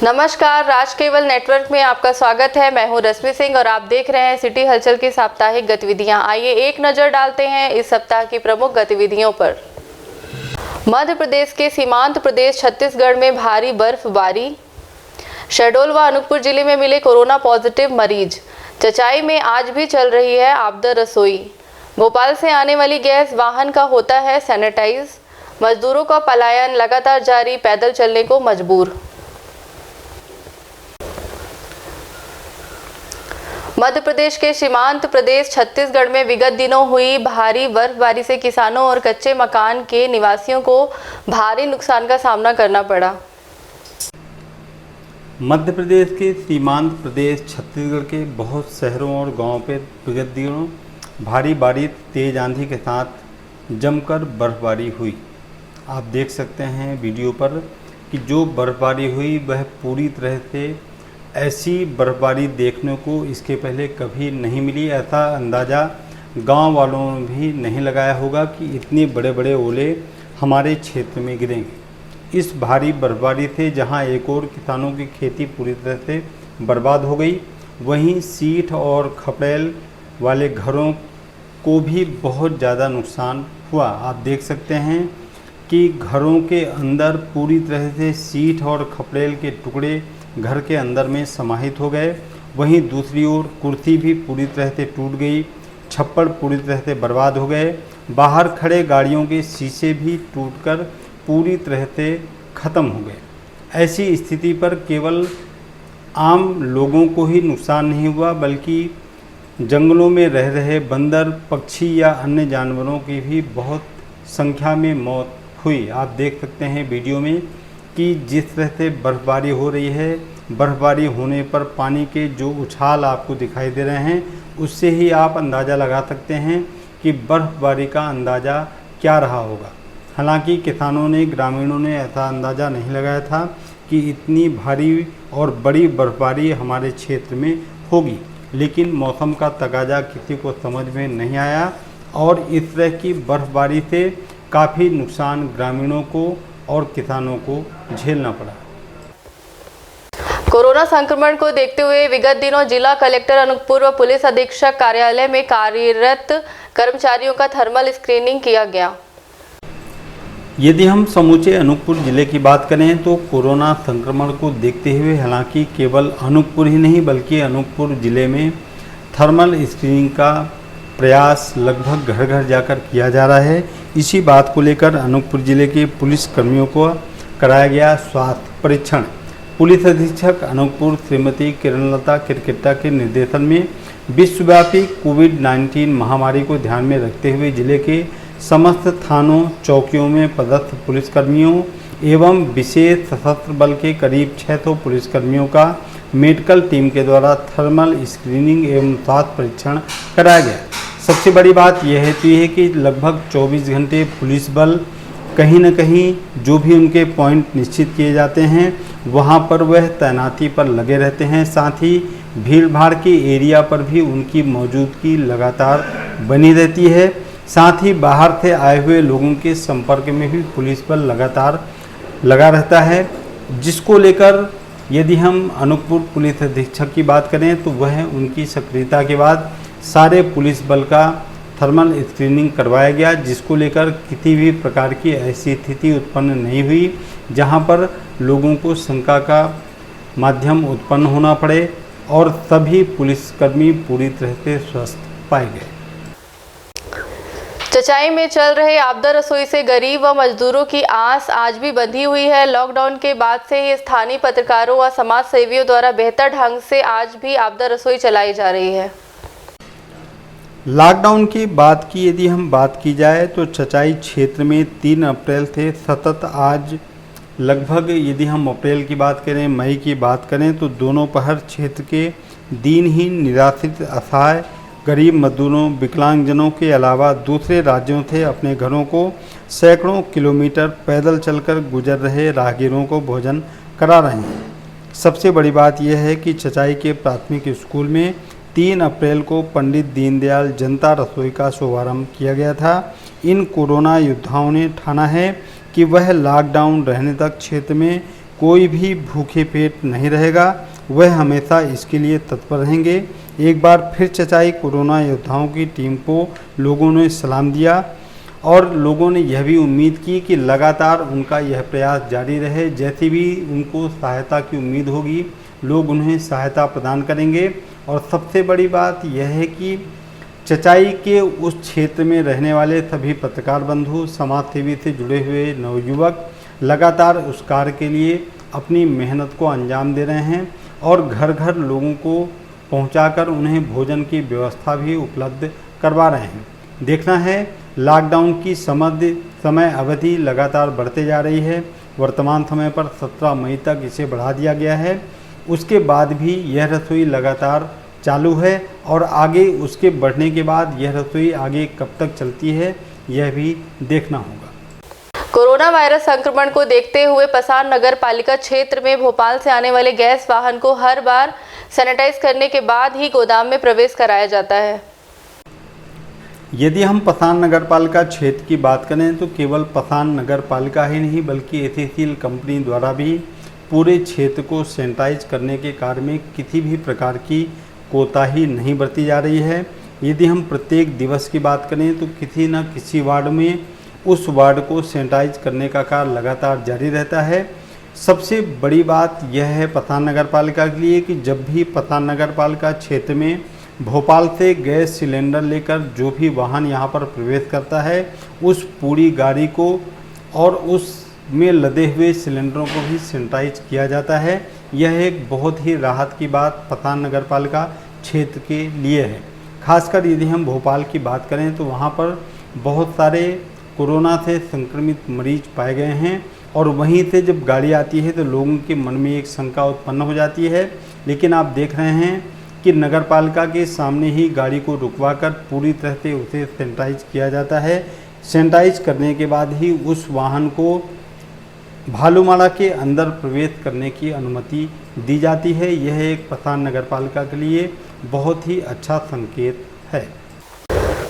नमस्कार, राज cable network में आपका स्वागत है। मैं हूं रश्मि सिंह और आप देख रहे हैं सिटी हलचल की साप्ताहिक गतिविधियां। आइए एक नजर डालते हैं इस सप्ताह की प्रमुख गतिविधियों पर। मध्य प्रदेश के सीमांत प्रदेश छत्तीसगढ़ में भारी बर्फबारी। शहडोल व अनूपपुर जिले में मिले कोरोना पॉजिटिव मरीज। चचाई में आज भी चल रही है आपदा रसोई। भोपाल से आने वाली गैस वाहन का होता है सैनिटाइज। मजदूरों का पलायन लगातार जारी, पैदल चलने को मजबूर। मध्य प्रदेश के सीमांत प्रदेश छत्तीसगढ़ में विगत दिनों हुई भारी बर्फबारी से किसानों और कच्चे मकान के निवासियों को भारी नुकसान का सामना करना पड़ा। मध्य प्रदेश के सीमांत प्रदेश छत्तीसगढ़ के बहुत शहरों और गांवों पर विगत दिनों भारी बारिश, तेज आंधी के साथ जमकर बर्फबारी हुई। आप देख सकते हैं वीडियो पर कि जो बर्फबारी हुई वह पूरी तरह से ऐसी बर्फबारी देखने को इसके पहले कभी नहीं मिली। ऐसा अंदाज़ा गांव वालों ने भी नहीं लगाया होगा कि इतने बड़े बड़े ओले हमारे क्षेत्र में गिरेंगे। इस भारी बर्फबारी से जहां एक और किसानों की खेती पूरी तरह से बर्बाद हो गई, वहीं सीट और खपड़ेल वाले घरों को भी बहुत ज़्यादा नुकसान हुआ। आप देख सकते हैं कि घरों के अंदर पूरी तरह से सीट और खपड़ेल के टुकड़े घर के अंदर में समाहित हो गए। वहीं दूसरी ओर कुर्सी भी पूरी तरह से टूट गई, छप्पड़ पूरी तरह से बर्बाद हो गए। बाहर खड़े गाड़ियों के शीशे भी टूटकर पूरी तरह से ख़त्म हो गए। ऐसी स्थिति पर केवल आम लोगों को ही नुकसान नहीं हुआ, बल्कि जंगलों में रह रहे बंदर, पक्षी या अन्य जानवरों की भी बहुत संख्या में मौत हुई। आप देख सकते हैं वीडियो में कि जिस तरह से बर्फबारी हो रही है, बर्फबारी होने पर पानी के जो उछाल आपको दिखाई दे रहे हैं, उससे ही आप अंदाज़ा लगा सकते हैं कि बर्फबारी का अंदाज़ा क्या रहा होगा। हालांकि किसानों ने, ग्रामीणों ने ऐसा अंदाज़ा नहीं लगाया था कि इतनी भारी और बड़ी बर्फबारी हमारे क्षेत्र में होगी, लेकिन मौसम का तकाजा किसी को समझ में नहीं आया और इस तरह की बर्फबारी से काफ़ी नुकसान ग्रामीणों को और किसानों को झेलना पड़ा। कोरोना संक्रमण को देखते हुए विगत दिनों जिला कलेक्टर अनूपपुर व पुलिस अधीक्षक कार्यालय में कार्यरत कर्मचारियों का थर्मल स्क्रीनिंग किया गया। यदि हम समूचे अनूपपुर जिले की बात करें तो कोरोना संक्रमण को देखते हुए हालांकि केवल अनूपपुर ही नहीं बल्कि अनूपपुर जिले में थर्मल स्क्रीनिंग का प्रयास लगभग घर घर जाकर किया जा रहा है। इसी बात को लेकर अनूपपुर जिले के पुलिस कर्मियों को कराया गया स्वास्थ्य परीक्षण। पुलिस अधीक्षक अनूपपुर श्रीमती किरणलता किरकिट्टा के निर्देशन में विश्वव्यापी कोविड-19 महामारी को ध्यान में रखते हुए जिले के समस्त थानों, चौकियों में पदस्थ पुलिसकर्मियों एवं विशेष सशस्त्र बल के करीब 600 पुलिसकर्मियों का मेडिकल टीम के द्वारा थर्मल स्क्रीनिंग एवं स्वास्थ्य परीक्षण कराया गया। सबसे बड़ी बात यह है कि लगभग 24 घंटे पुलिस बल कहीं न कहीं जो भी उनके पॉइंट निश्चित किए जाते हैं वहां पर वह तैनाती पर लगे रहते हैं। साथ ही भीड़ भाड़ के एरिया पर भी उनकी मौजूदगी लगातार बनी रहती है। साथ ही बाहर से आए हुए लोगों के संपर्क में भी पुलिस बल लगातार लगा रहता है, जिसको लेकर यदि हम अनूपपुर पुलिस अधीक्षक की बात करें तो वह उनकी सक्रियता के बाद सारे पुलिस बल का थर्मल स्क्रीनिंग करवाया गया, जिसको लेकर किसी भी प्रकार की ऐसी स्थिति उत्पन्न नहीं हुई जहां पर लोगों को शंका का माध्यम उत्पन्न होना पड़े और सभी पुलिसकर्मी पूरी तरह से स्वस्थ पाए गए। चचाई में चल रहे आपदा रसोई से गरीब व मजदूरों की आस आज भी बंधी हुई है। लॉकडाउन के बाद से ही स्थानीय पत्रकारों व समाज सेवियों द्वारा बेहतर ढंग से आज भी आपदा रसोई चलाई जा रही है। लॉकडाउन की बात की यदि हम बात की जाए तो चचाई क्षेत्र में 3 अप्रैल से सतत आज लगभग, यदि हम अप्रैल की बात करें, मई की बात करें तो दोनों पहर क्षेत्र के दिनहीन, निराश्रित, असहाय, गरीब मजदूरों, विकलांगजनों के अलावा दूसरे राज्यों से अपने घरों को सैकड़ों किलोमीटर पैदल चलकर गुजर रहे राहगीरों को भोजन करा रहे हैं। सबसे बड़ी बात यह है कि चचाई के प्राथमिक स्कूल में 3 अप्रैल को पंडित दीनदयाल जनता रसोई का शुभारंभ किया गया था। इन कोरोना योद्धाओं ने ठाना है कि वह लॉकडाउन रहने तक क्षेत्र में कोई भी भूखे पेट नहीं रहेगा, वह हमेशा इसके लिए तत्पर रहेंगे। एक बार फिर चचाई कोरोना योद्धाओं की टीम को लोगों ने सलाम दिया और लोगों ने यह भी उम्मीद की कि लगातार उनका यह प्रयास जारी रहे। जैसे भी उनको सहायता की उम्मीद होगी, लोग उन्हें सहायता प्रदान करेंगे। और सबसे बड़ी बात यह है कि चचाई के उस क्षेत्र में रहने वाले सभी पत्रकार बंधु, समाज सेवी से जुड़े हुए नवयुवक लगातार उस कार्य के लिए अपनी मेहनत को अंजाम दे रहे हैं और घर घर लोगों को पहुंचाकर उन्हें भोजन की व्यवस्था भी उपलब्ध करवा रहे हैं। देखना है, लॉकडाउन की समय अवधि लगातार बढ़ते जा रही है। वर्तमान समय पर 17 मई तक इसे बढ़ा दिया गया है। उसके बाद भी यह रसोई लगातार चालू है और आगे उसके बढ़ने के बाद यह रसोई आगे कब तक चलती है, यह भी देखना होगा। कोरोना वायरस संक्रमण को देखते हुए पसान नगर पालिका क्षेत्र में भोपाल से आने वाले गैस वाहन को हर बार सैनिटाइज करने के बाद ही गोदाम में प्रवेश कराया जाता है। यदि हम पसान नगर पालिका क्षेत्र की बात करें तो केवल पसान नगर पालिका ही नहीं बल्कि एसईसीएल कंपनी द्वारा भी पूरे क्षेत्र को सैनिटाइज करने के कार्य में किसी भी प्रकार की कोताही नहीं बरती जा रही है। यदि हम प्रत्येक दिवस की बात करें तो किसी न किसी वार्ड में उस वार्ड को सैनिटाइज करने का कार्य लगातार जारी रहता है। सबसे बड़ी बात यह है पसान नगर पालिका के लिए कि जब भी पसान नगर पालिका क्षेत्र में भोपाल से गैस सिलेंडर लेकर जो भी वाहन यहाँ पर प्रवेश करता है, उस पूरी गाड़ी को और उसमें लदे हुए सिलेंडरों को भी सैनिटाइज किया जाता है। यह एक बहुत ही राहत की बात पसान नगर पालिका क्षेत्र के लिए है। खासकर यदि हम भोपाल की बात करें तो वहाँ पर बहुत सारे कोरोना से संक्रमित मरीज पाए गए हैं और वहीं से जब गाड़ी आती है तो लोगों के मन में एक शंका उत्पन्न हो जाती है। लेकिन आप देख रहे हैं कि नगर पालिका के सामने ही गाड़ी को रुकवाकर पूरी तरह से उसे सैनिटाइज किया जाता है। सैनिटाइज करने के बाद ही उस वाहन को भालूमाड़ा के अंदर प्रवेश करने की अनुमति दी जाती है। यह एक पसान नगर पालिका के लिए बहुत ही अच्छा संकेत है।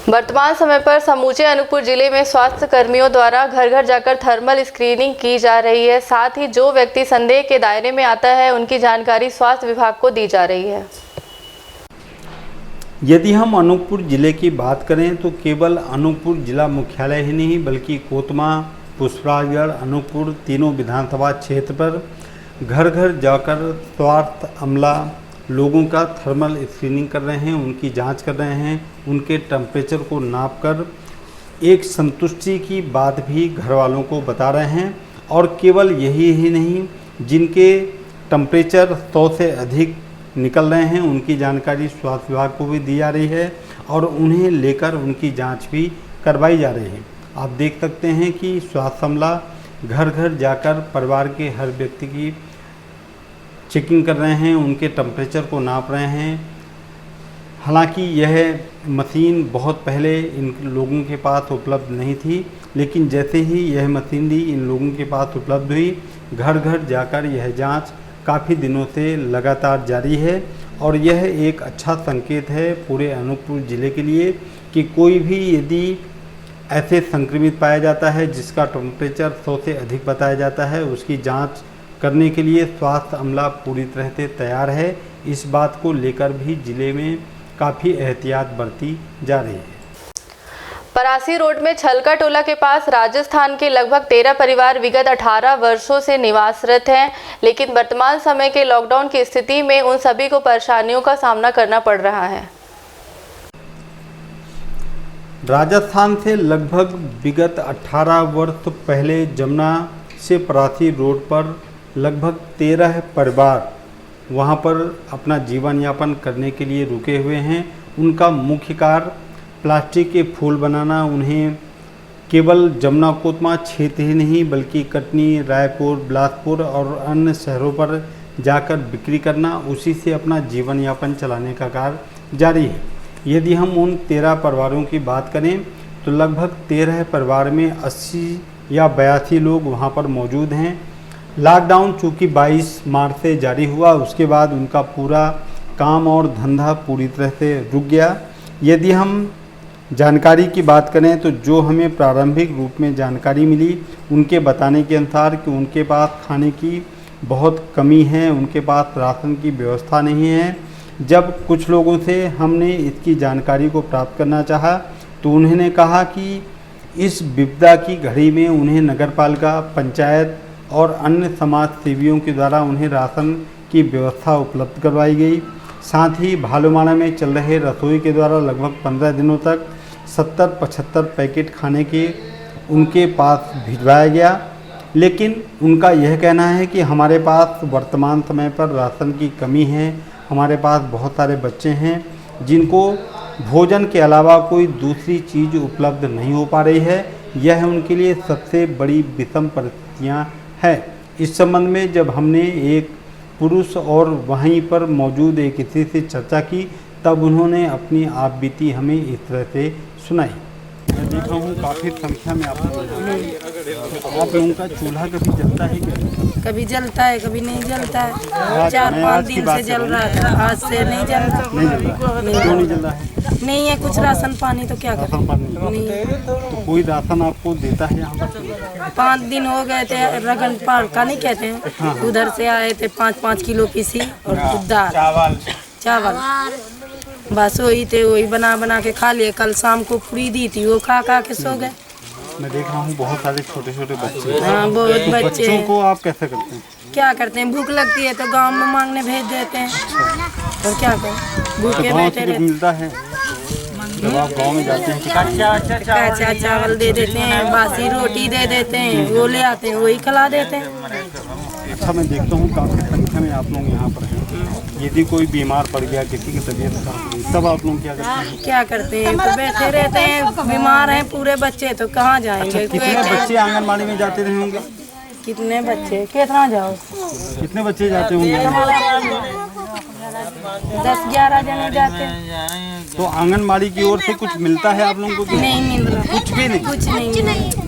वर्तमान समय पर समूचे अनूपपुर जिले में स्वास्थ्य कर्मियों द्वारा घर घर जाकर थर्मल स्क्रीनिंग की जा रही है। साथ ही जो व्यक्ति संदेह के दायरे में आता है उनकी जानकारी स्वास्थ्य विभाग को दी जा रही है। यदि हम अनूपपुर जिले की बात करें तो केवल अनूपपुर जिला मुख्यालय ही नहीं बल्कि कोतमा, पुष्पराजगढ़, अनूपपुर तीनों विधानसभा क्षेत्र पर घर घर जाकर स्वास्थ्य अमला लोगों का थर्मल स्क्रीनिंग कर रहे हैं, उनकी जांच कर रहे हैं, उनके टेम्परेचर को नापकर एक संतुष्टि की बात भी घर वालों को बता रहे हैं। और केवल यही ही नहीं, जिनके टेम्परेचर 100 से अधिक निकल रहे हैं उनकी जानकारी स्वास्थ्य विभाग को भी दी जा रही है और उन्हें लेकर उनकी जांच भी करवाई जा रही है। आप देख सकते हैं कि स्वास्थ्य अमला घर घर जाकर परिवार के हर व्यक्ति की चेकिंग कर रहे हैं, उनके टेम्परेचर को नाप रहे हैं। हालांकि यह मशीन बहुत पहले इन लोगों के पास उपलब्ध नहीं थी, लेकिन जैसे ही यह मशीनरी इन लोगों के पास उपलब्ध हुई, घर घर जाकर यह जांच काफ़ी दिनों से लगातार जारी है। और यह एक अच्छा संकेत है पूरे अनूपपुर ज़िले के लिए कि कोई भी यदि ऐसे संक्रमित पाया जाता है जिसका टेम्परेचर 100 से अधिक बताया जाता है, उसकी जांच करने के लिए स्वास्थ्य अमला पूरी तरह से तैयार है। इस बात को लेकर भी ज़िले में काफ़ी एहतियात बरती जा रही है। परासी रोड में छलका टोला के पास राजस्थान के लगभग 13 परिवार विगत 18 वर्षों से निवासरत हैं, लेकिन वर्तमान समय के लॉकडाउन की स्थिति में उन सभी को परेशानियों का सामना करना पड़ रहा है। राजस्थान से लगभग विगत 18 वर्ष पहले जमुना से परासी रोड पर लगभग 13 परिवार वहां पर अपना जीवन यापन करने के लिए रुके हुए हैं। उनका मुख्य कार्य प्लास्टिक के फूल बनाना, उन्हें केवल जमुना कोतमा क्षेत्र ही नहीं बल्कि कटनी, रायपुर, बिलासपुर और अन्य शहरों पर जाकर बिक्री करना, उसी से अपना जीवन यापन चलाने का कार्य जारी है। यदि हम उन 13 परिवारों की बात करें तो लगभग 13 परिवार में 80 या 82 लोग वहां पर मौजूद हैं। लॉकडाउन चूँकि 22 मार्च से जारी हुआ, उसके बाद उनका पूरा काम और धंधा पूरी तरह से रुक गया। यदि हम जानकारी की बात करें तो जो हमें प्रारंभिक रूप में जानकारी मिली, उनके बताने के अनुसार कि उनके पास खाने की बहुत कमी है, उनके पास राशन की व्यवस्था नहीं है। जब कुछ लोगों से हमने इसकी जानकारी को प्राप्त करना चाहा तो उन्होंने कहा कि इस विपदा की घड़ी में उन्हें नगरपालिका, पंचायत और अन्य समाज सेवियों के द्वारा उन्हें राशन की व्यवस्था उपलब्ध करवाई गई। साथ ही भालूमाणा में चल रहे रसोई के द्वारा लगभग 15 दिनों तक 70-75 पैकेट खाने के उनके पास भिजवाया गया। लेकिन उनका यह कहना है कि हमारे पास वर्तमान समय पर राशन की कमी है, हमारे पास बहुत सारे बच्चे हैं जिनको भोजन के अलावा कोई दूसरी चीज़ उपलब्ध नहीं हो पा रही है। यह उनके लिए सबसे बड़ी विषम परिस्थितियाँ हैं। इस संबंध में जब हमने एक पुरुष और वहीं पर मौजूद एक स्त्री से चर्चा की तब उन्होंने अपनी आप बीती हमें इस तरह से सुनाई। मैं देख रहा हूँ काफ़ी संख्या में आप लोगों का चूल्हा कभी जलता है क्या? कभी जलता है, कभी नहीं जलता है। 4-5 दिन से जल रहा था, आज से नहीं जल रहा। क्यों नहीं जल रहा है? नहीं है कुछ राशन पानी, तो क्या करें? राशन पानी नहीं। तो कोई राशन आपको देता है यहाँ पर? 5 दिन हो गए थे, रगन पाल का नहीं कहते हैं, उधर से आए थे 5-5 किलो पीसी और दाल चावल, बस वही थे, वही बना बना के खा लिए। कल शाम को पूरी दी थी, वो खा के सो गए। मैं देख रहा हूँ बहुत सारे छोटे छोटे बच्चे। हाँ, बहुत बच्चे बच्चों हैं। को आप कैसे करते हैं? क्या करते हैं, भूख लगती है तो गांव में मांगने भेज देते हैं, और क्या करें, भूखे गाँव बैठे से रहते। मिलता है जब आप गाँव में जाते हैं? कच्चा चावल दे देते हैं, बासी रोटी दे देते हैं, वो ले आते हैं, वही खिला देते हैं। अच्छा, मैं देखता हूँ काफ़ी संख्या में आप लोग यहाँ पर हैं। यदि कोई बीमार पड़ गया, किसी की तबीयत खराब हो गई, तब आप लोग क्या करते हैं? क्या करते हैं, तो बैठे रहते हैं। बीमार हैं पूरे बच्चे, तो कहाँ जाएंगे? कितने बच्चे आंगनबाड़ी में जाते रहे होंगे? कितने बच्चे, कितना जाओ? कितने बच्चे जाते होंगे? 10-11 जने जाते हैं। तो आंगनबाड़ी की ओर से कुछ मिलता है आप लोगों को? नहीं मिल रहा, कुछ भी नहीं। कुछ नहीं मिल रहा।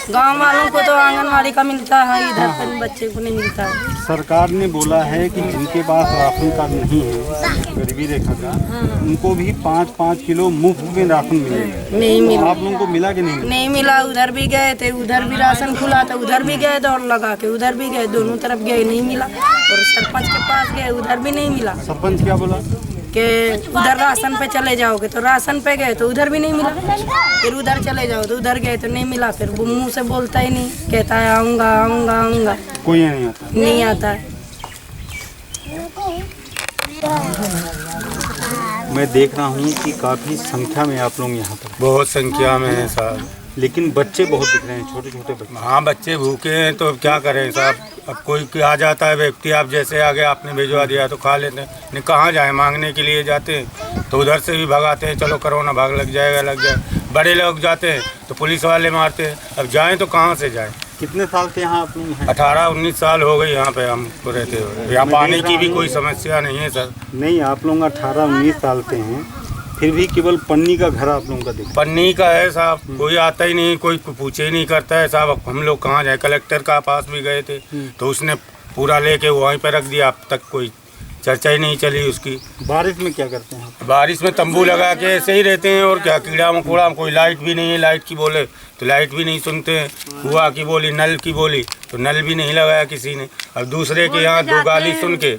गाँव वालों को तो आंगनबाड़ी का मिलता है, इधर पर बच्चे को नहीं मिलता है। सरकार ने बोला है कि जिनके पास राशन कार्ड नहीं है, गरीबी रेखा का, उनको भी 5-5 किलो मुफ्त में राशन मिलेगा। नहीं मिला। आप लोगों को मिला कि नहीं? नहीं मिला। उधर भी गए थे, उधर भी राशन खुला था, उधर भी गए दौड़ लगा के, उधर भी गए, दोनों तरफ गए, नहीं मिला। और सरपंच के पास गए, उधर भी नहीं मिला। सरपंच क्या बोला? कि उधर राशन पे चले जाओगे, तो राशन पे गए तो उधर भी नहीं मिला। फिर उधर चले जाओ तो उधर गए तो नहीं मिला। फिर वो मुँह से बोलता ही नहीं, कहता है आऊँगा आऊँगा आऊँगा, कोई नहीं आता। नहीं आता है। मैं देख रहा हूँ कि काफ़ी संख्या में आप लोग यहाँ पर। बहुत संख्या में है साहब, लेकिन बच्चे बहुत दिख रहे हैं, छोटे छोटे बच्चे। हाँ बच्चे भूखे हैं तो अब क्या करें साहब। अब कोई आ जाता है व्यक्ति, आप जैसे आ गए, आपने भिजवा दिया तो खा लेते हैं। नहीं कहाँ जाए, मांगने के लिए जाते हैं तो उधर से भी भगाते हैं, चलो कोरोना भाग लग जाए। बड़े लोग जाते हैं तो पुलिस वाले मारते हैं। अब जाएँ तो कहाँ से जाएँ। कितने साल से यहाँ आप लोग हैं? 18-19 साल हो गई यहाँ पे हमको रहते हुए। यहाँ पानी की भी कोई समस्या नहीं है सर। नहीं, आप लोग 18-19 साल से हैं, फिर भी केवल पन्नी का घर आप लोगों का दिखता पन्नी का है साहब, कोई आता ही नहीं, कोई पूछे ही नहीं करता है साहब। अब हम लोग कहाँ जाए। कलेक्टर का पास भी गए थे तो उसने पूरा लेके वहीं पे रख दिया, अब तक कोई चर्चा ही नहीं चली उसकी। बारिश में क्या करते हैं? बारिश में तंबू लगा के ऐसे ही रहते हैं, और क्या, कीड़ा मकोड़ा। कोई लाइट भी नहीं है, लाइट की बोले तो लाइट भी नहीं सुनते हैं। कुआं की बोली, नल की बोली तो नल भी नहीं लगाया किसी ने। अब दूसरे के यहाँ 2 गाली सुन के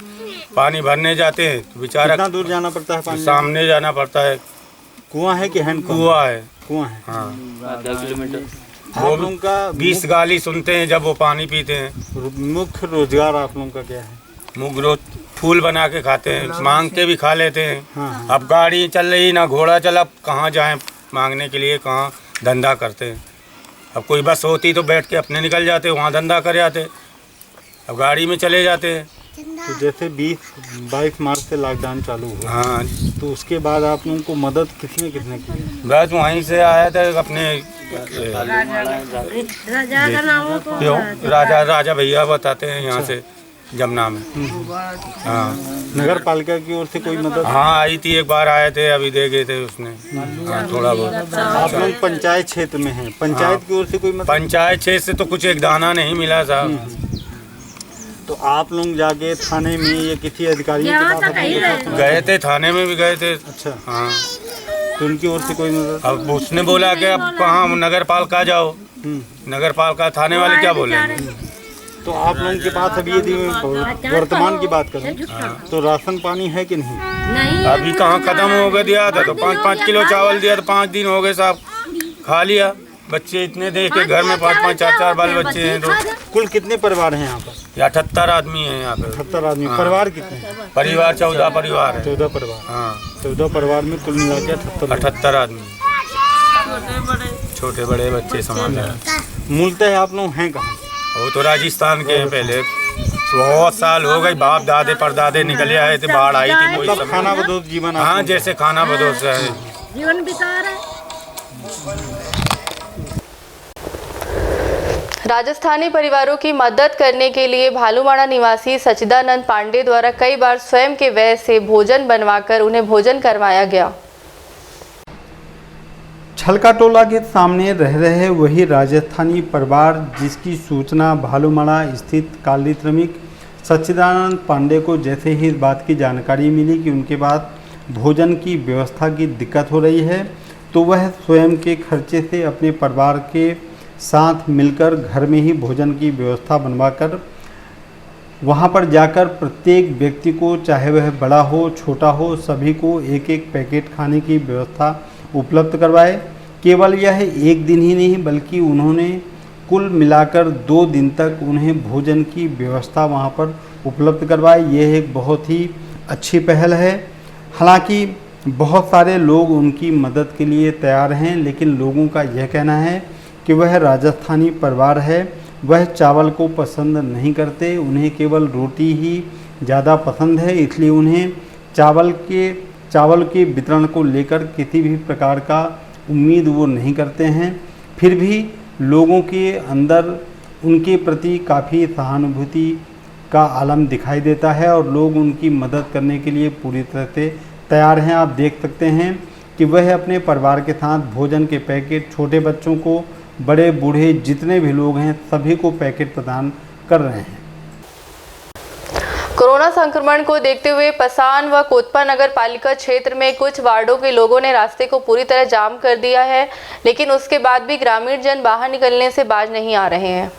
पानी भरने जाते हैं तो बेचारा कितना दूर जाना पड़ता है पानी? सामने जाना पड़ता है। कुआं है कि हैंड पंप? कुआं है। कुआं है। हाँ, 10 किलोमीटर। वो आप लोगों का 20 गाली सुनते हैं जब वो पानी पीते हैं। मुख्य रोजगार आप लोगों का क्या है? मुगरो फूल बना के खाते हैं, मांग के भी खा लेते हैं। हाँ। अब गाड़ी चल रही ना घोड़ा चला, अब कहाँ जाएं मांगने के लिए, कहाँ धंधा करते हैं। अब कोई बस होती तो बैठ के अपने निकल जाते, वहाँ धंधा कर जाते। अब गाड़ी में चले जाते हैं। तो जैसे 20-22 मार्च से लॉकडाउन चालू हुआ, हाँ, तो उसके बाद आप लोगों को मदद किसने किसने की? बस वहीं से आया था अपने राजा भैया बताते हैं यहाँ से जमुना में। हाँ, नगर पालिका की ओर से कोई मदद? हाँ आई थी, एक बार आए थे, अभी दे गए थे उसने। हाँ, थोड़ा बहुत। आप लोग पंचायत क्षेत्र में हैं, पंचायत की ओर से कोई मदद? पंचायत क्षेत्र से तो कुछ एक दाना नहीं मिला साहब। तो आप लोग जाके थाने में या किसी अधिकारी के पास गए थे, थाने में भी गए थे। अच्छा, हाँ, तो उनकी ओर से कोई मदद? अब उसने बोला कि अब कहाँ नगर पालिका जाओ। नगर पालिका थाने वाले क्या बोलेंगे। तो आप लोगों के पास अभी यदि वर्तमान की बात करें तो राशन पानी है कि नहीं? अभी कहाँ खत्म हो गया, दिया था तो 5-5 किलो चावल दिया तो 5 दिन हो गए साहब, खा लिया। बच्चे इतने देखे घर में 5-5 4-4 बाल बच्चे हैं। तो कुल कितने परिवार हैं यहाँ पर? 78 आदमी हैं यहाँ पे। 78 आदमी। परिवार कितने हैं? परिवार 14 परिवार है। 14 परिवार। हाँ 14 परिवार में कुल मिला के 78 आदमी, छोटे बड़े बच्चे संभाल रहे हैं। मूलतः आप लोग हैं कहाँ? वो तो राजस्थान के हैं। पहले बहुत साल हो गए, बाप दादे परदादे निकले आए थे, बाढ़ आई थी कोई मतलब खाना बदोश जीवन। हाँ जैसे खाना बदोश है जीवन बिता रहे। राजस्थानी परिवारों की मदद करने के लिए भालूमाड़ा निवासी सच्चिदानंद पांडे द्वारा कई बार स्वयं के व्यय से भोजन बनवाकर उन्हें भोजन करवाया गया। छलका टोला के सामने रह रहे वही राजस्थानी परिवार जिसकी सूचना भालूमाड़ा स्थित काली श्रमिक सच्चिदानंद पांडे को जैसे ही इस बात की जानकारी मिली कि उनके पास भोजन की व्यवस्था की दिक्कत हो रही है, तो वह स्वयं के खर्चे से अपने परिवार के साथ मिलकर घर में ही भोजन की व्यवस्था बनवाकर वहां पर जाकर प्रत्येक व्यक्ति को, चाहे वह बड़ा हो छोटा हो, सभी को एक एक पैकेट खाने की व्यवस्था उपलब्ध करवाए। केवल यह एक दिन ही नहीं बल्कि उन्होंने कुल मिलाकर 2 दिन तक उन्हें भोजन की व्यवस्था वहां पर उपलब्ध करवाई। यह एक बहुत ही अच्छी पहल है। हालांकि बहुत सारे लोग उनकी मदद के लिए तैयार हैं, लेकिन लोगों का यह कहना है कि वह राजस्थानी परिवार है, वह चावल को पसंद नहीं करते, उन्हें केवल रोटी ही ज़्यादा पसंद है। इसलिए उन्हें चावल के वितरण को लेकर किसी भी प्रकार का उम्मीद वो नहीं करते हैं। फिर भी लोगों के अंदर उनके प्रति काफ़ी सहानुभूति का आलम दिखाई देता है और लोग उनकी मदद करने के लिए पूरी तरह से तैयार हैं। आप देख सकते हैं कि वह अपने परिवार के साथ भोजन के पैकेट छोटे बच्चों को, बड़े बूढ़े जितने भी लोग हैं सभी को पैकेट प्रदान कर रहे हैं। कोरोना संक्रमण को देखते हुए पसान व कोतपा नगर पालिका क्षेत्र में कुछ वार्डों के लोगों ने रास्ते को पूरी तरह जाम कर दिया है, लेकिन उसके बाद भी ग्रामीण जन बाहर निकलने से बाज नहीं आ रहे हैं।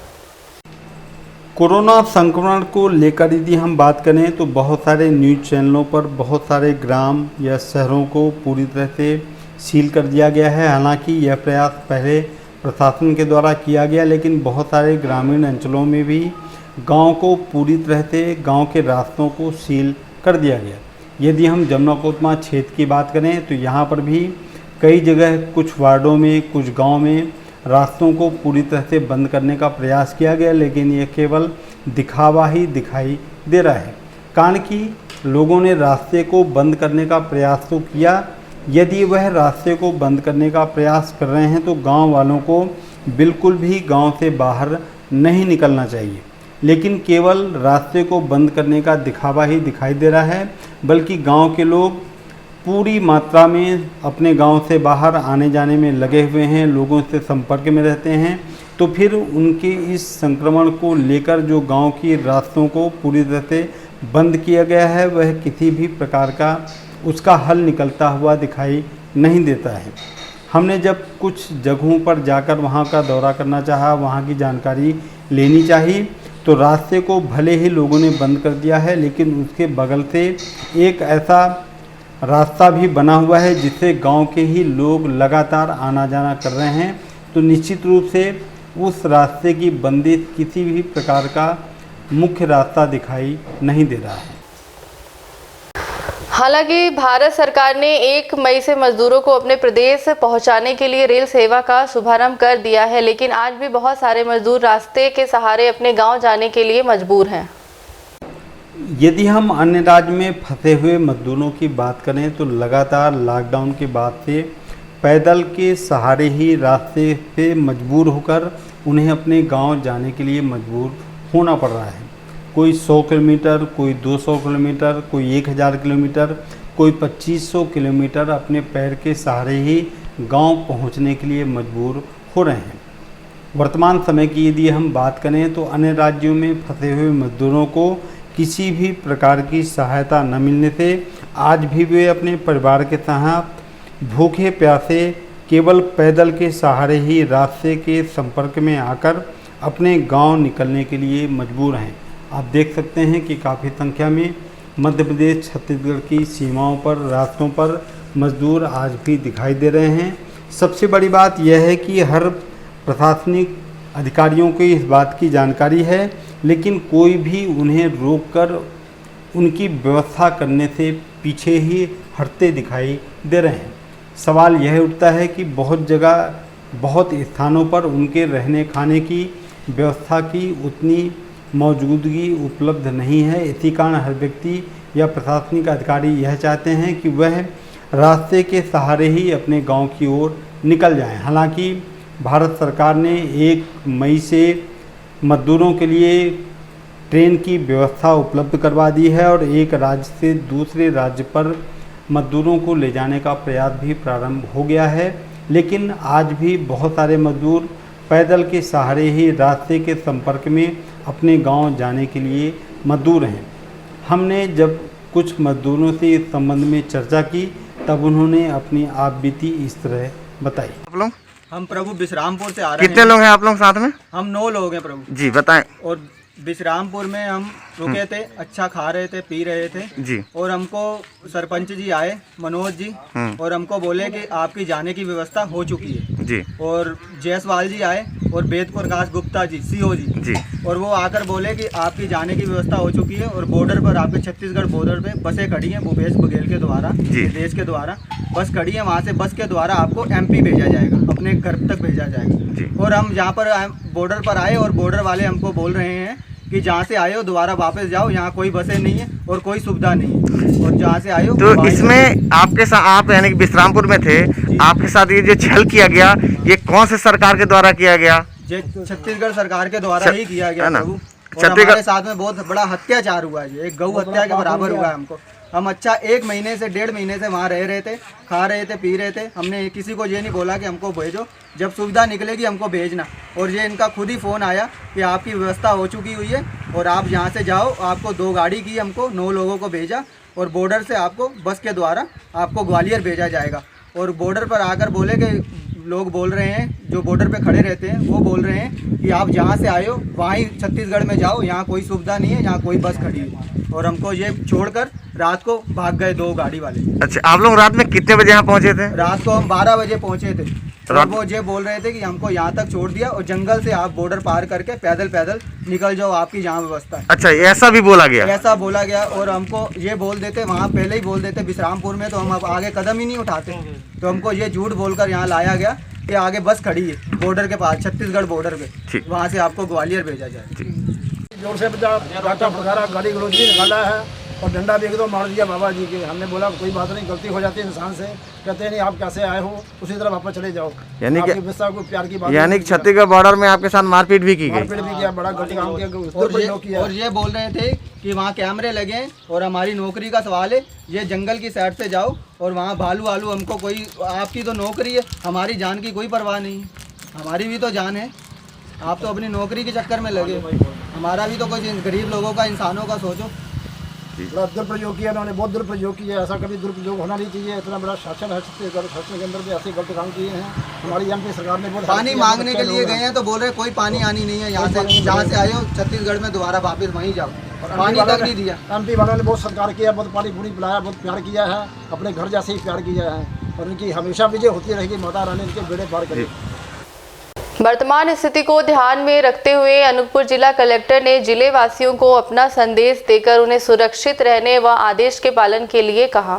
कोरोना संक्रमण को लेकर यदि हम बात करें तो बहुत सारे न्यूज़ चैनलों पर बहुत सारे ग्राम या शहरों को पूरी तरह से सील कर दिया गया है। हालांकि यह प्रयास पहले प्रशासन के द्वारा किया गया, लेकिन बहुत सारे ग्रामीण अंचलों में भी गांव को पूरी तरह से गांव के रास्तों को सील कर दिया गया। यदि हम जमुना कोतमा क्षेत्र की बात करें तो यहाँ पर भी कई जगह कुछ वार्डों में, कुछ गांव में रास्तों को पूरी तरह से बंद करने का प्रयास किया गया, लेकिन यह केवल दिखावा ही दिखाई दे रहा है। कारण कि लोगों ने रास्ते को बंद करने का प्रयास तो किया। यदि वह रास्ते को बंद करने का प्रयास कर रहे हैं तो गांव वालों को बिल्कुल भी गांव से बाहर नहीं निकलना चाहिए, लेकिन केवल रास्ते को बंद करने का दिखावा ही दिखाई दे रहा है। बल्कि गांव के लोग पूरी मात्रा में अपने गांव से बाहर आने जाने में लगे हुए हैं, लोगों से संपर्क में रहते हैं। तो फिर उनके इस संक्रमण को लेकर जो गांव की रास्तों को पूरी तरह से बंद किया गया है, वह किसी भी प्रकार का उसका हल निकलता हुआ दिखाई नहीं देता है। हमने जब कुछ जगहों पर जाकर वहां का दौरा करना चाहा, वहां की जानकारी लेनी चाहिए, तो रास्ते को भले ही लोगों ने बंद कर दिया है, लेकिन उसके बगल से एक ऐसा रास्ता भी बना हुआ है जिससे गांव के ही लोग लगातार आना जाना कर रहे हैं। तो निश्चित रूप से उस रास्ते की बंदिश किसी भी प्रकार का मुख्य रास्ता दिखाई नहीं दे रहा है। हालांकि भारत सरकार ने 1 मई से मजदूरों को अपने प्रदेश पहुंचाने के लिए रेल सेवा का शुभारंभ कर दिया है, लेकिन आज भी बहुत सारे मजदूर रास्ते के सहारे अपने गांव जाने के लिए मजबूर हैं। यदि हम अन्य राज्य में फंसे हुए मजदूरों की बात करें तो लगातार लॉकडाउन के बाद से पैदल के सहारे ही रास्ते से मजबूर होकर उन्हें अपने गांव जाने के लिए मजबूर होना पड़ रहा है। कोई 100 किलोमीटर, कोई 200 किलोमीटर, कोई 1000 किलोमीटर, कोई 2500 किलोमीटर अपने पैर के सहारे ही गांव पहुंचने के लिए मजबूर हो रहे हैं। वर्तमान समय की यदि हम बात करें तो अन्य राज्यों में फंसे हुए मजदूरों को किसी भी प्रकार की सहायता न मिलने से आज भी वे अपने परिवार के साथ भूखे प्यासे केवल पैदल के सहारे ही रास्ते के संपर्क में आकर अपने गांव निकलने के लिए मजबूर हैं। आप देख सकते हैं कि काफ़ी संख्या में मध्य प्रदेश छत्तीसगढ़ की सीमाओं पर रास्तों पर मजदूर आज भी दिखाई दे रहे हैं। सबसे बड़ी बात यह है कि हर प्रशासनिक अधिकारियों को इस बात की जानकारी है, लेकिन कोई भी उन्हें रोककर उनकी व्यवस्था करने से पीछे ही हटते दिखाई दे रहे हैं। सवाल यह उठता है कि बहुत जगह, बहुत स्थानों पर उनके रहने खाने की व्यवस्था की उतनी मौजूदगी उपलब्ध नहीं है। इसी कारण हर व्यक्ति या प्रशासनिक अधिकारी यह चाहते हैं कि वह रास्ते के सहारे ही अपने गांव की ओर निकल जाएं। हालांकि भारत सरकार ने 1 मई से मजदूरों के लिए ट्रेन की व्यवस्था उपलब्ध करवा दी है और एक राज्य से दूसरे राज्य पर मजदूरों को ले जाने का प्रयास भी प्रारंभ हो गया है, लेकिन आज भी बहुत सारे मजदूर पैदल के सहारे ही रास्ते के संपर्क में अपने गांव जाने के लिए मजदूर हैं। हमने जब कुछ मजदूरों से इस संबंध में चर्चा की तब उन्होंने अपनी आप बीती इस तरह बताई। आप लोग हम प्रभु विश्रामपुर से आ रहे हैं। कितने लोग हैं आप लोग साथ में? हम 9 लोग हैं प्रभु जी बताएं। और विश्रामपुर में हम रुके थे, अच्छा खा रहे थे, पी रहे थे जी। और हमको सरपंच जी आए, मनोज जी, और हमको बोले कि आपकी जाने की व्यवस्था हो चुकी है जी। और जयसवाल जी आए और वेद प्रकाश गुप्ता जी, सीओ जी, और वो आकर बोले कि आपकी जाने की व्यवस्था हो चुकी है और बॉर्डर पर, आपके छत्तीसगढ़ बॉर्डर पे बसें खड़ी हैं भूपेश बघेल के द्वारा, देश के द्वारा बस खड़ी है। वहाँ से बस के द्वारा आपको MP भेजा जाएगा, अपने घर तक भेजा जाएगा। और हम जहाँ पर बॉर्डर पर आए और बॉर्डर वाले हमको बोल रहे हैं कि जहाँ से आए हो दोबारा वापस जाओ, यहाँ कोई बसें नहीं है और कोई सुविधा नहीं है, और जहाँ से आए हो। तो इसमें आपके साथ, आप यानी कि विश्रामपुर में थे, आपके साथ ये जो छल किया गया, ये कौन से सरकार के द्वारा किया गया? ये छत्तीसगढ़ सरकार के द्वारा ही किया गया प्रभु। और छत्तीसगढ़ हमारे साथ में बहुत बड़ा अत्याचार हुआ है, एक गौ हत्या के बराबर हुआ है हमको। हम अच्छा 1 महीने से 1.5 महीने से वहाँ रह रहे थे, खा रहे थे, पी रहे थे। हमने किसी को ये नहीं बोला कि हमको भेजो, जब सुविधा निकलेगी हमको भेजना। और ये इनका खुद ही फ़ोन आया कि आपकी व्यवस्था हो चुकी हुई है और आप यहाँ से जाओ। आपको 2 गाड़ी की, हमको 9 लोगों को भेजा और बॉर्डर से आपको बस के द्वारा आपको ग्वालियर भेजा जाएगा। और बॉर्डर पर आकर बोले कि लोग बोल रहे हैं, जो बॉर्डर पे खड़े रहते हैं वो बोल रहे हैं कि आप जहाँ से आए हो वहाँ ही छत्तीसगढ़ में जाओ, यहाँ कोई सुविधा नहीं है, यहाँ कोई बस खड़ी है। और हमको ये छोड़कर रात को भाग गए 2 गाड़ी वाले। अच्छा, आप लोग रात में कितने बजे यहाँ पहुँचे थे? रात को हम 12 बजे पहुँचे थे और वो ये बोल रहे थे कि हमको यहाँ तक छोड़ दिया और जंगल से आप बॉर्डर पार करके पैदल निकल जाओ, आपकी जहाँ व्यवस्था है। अच्छा, ऐसा भी बोला गया? ऐसा बोला गया। और हमको ये बोल देते, वहाँ पहले ही बोल देते विश्रामपुर में, तो हम अब आगे कदम ही नहीं उठाते। तो हमको ये झूठ बोलकर यहाँ लाया गया कि आगे बस खड़ी है बॉर्डर के पास, छत्तीसगढ़ बॉर्डर पे, वहाँ से आपको ग्वालियर भेजा जाए। जोर से गाड़ी गलौज भी निकाला है और डंडा भी एकदम मार दिया बाबा जी के। हमने बोला कोई बात नहीं, गलती हो जाती है इंसान से। कहते हैं नहीं, आप कैसे आए हो, उसी तरह वापस चले जाओ। यानी कि को प्यार की बात, यानी कि छत्तीसगढ़ बॉर्डर में आपके साथ मारपीट भी की गई? मारपीट भी किया, बड़ा गलती काम किया। और ये बोल रहे थे कि वहाँ कैमरे लगे और हमारी नौकरी का सवाल है, ये जंगल की साइड से जाओ और वहाँ भालू आलू हमको कोई, आपकी तो नौकरी है, हमारी जान की कोई परवाह नहीं है, हमारी भी तो जान है। आप तो अपनी नौकरी के चक्कर में लगे, हमारा भी तो कुछ गरीब लोगों का, इंसानों का सोचो। बड़ा दुरुपयोग किया उन्होंने, बहुत दुरुपयोग किया। ऐसा कभी दुरुपयोग होना नहीं चाहिए। इतना बड़ा शासन है छत्तीसगढ़, शासन के अंदर भी ऐसे गलत काम किए हैं। हमारी MP सरकार ने पानी मांगने के लिए गए हैं तो बोल रहे कोई पानी आनी नहीं है, यहाँ से जहाँ से आए हो छत्तीसगढ़ में दोबारा वापस वहीं जाओ। पानी तक नहीं दिया। MP वालों ने बहुत सत्कार किया, बहुत पानी पूरी पिलाया, बहुत प्यार किया है, अपने घर जैसे ही प्यार किया है। और उनकी हमेशा विजय होती रहेगी, माता रानी इनके बेड़े पार करेगी। वर्तमान स्थिति को ध्यान में रखते हुए अनूपपुर जिला कलेक्टर ने जिले वासियों को अपना संदेश देकर उन्हें सुरक्षित रहने व आदेश के पालन के लिए कहा।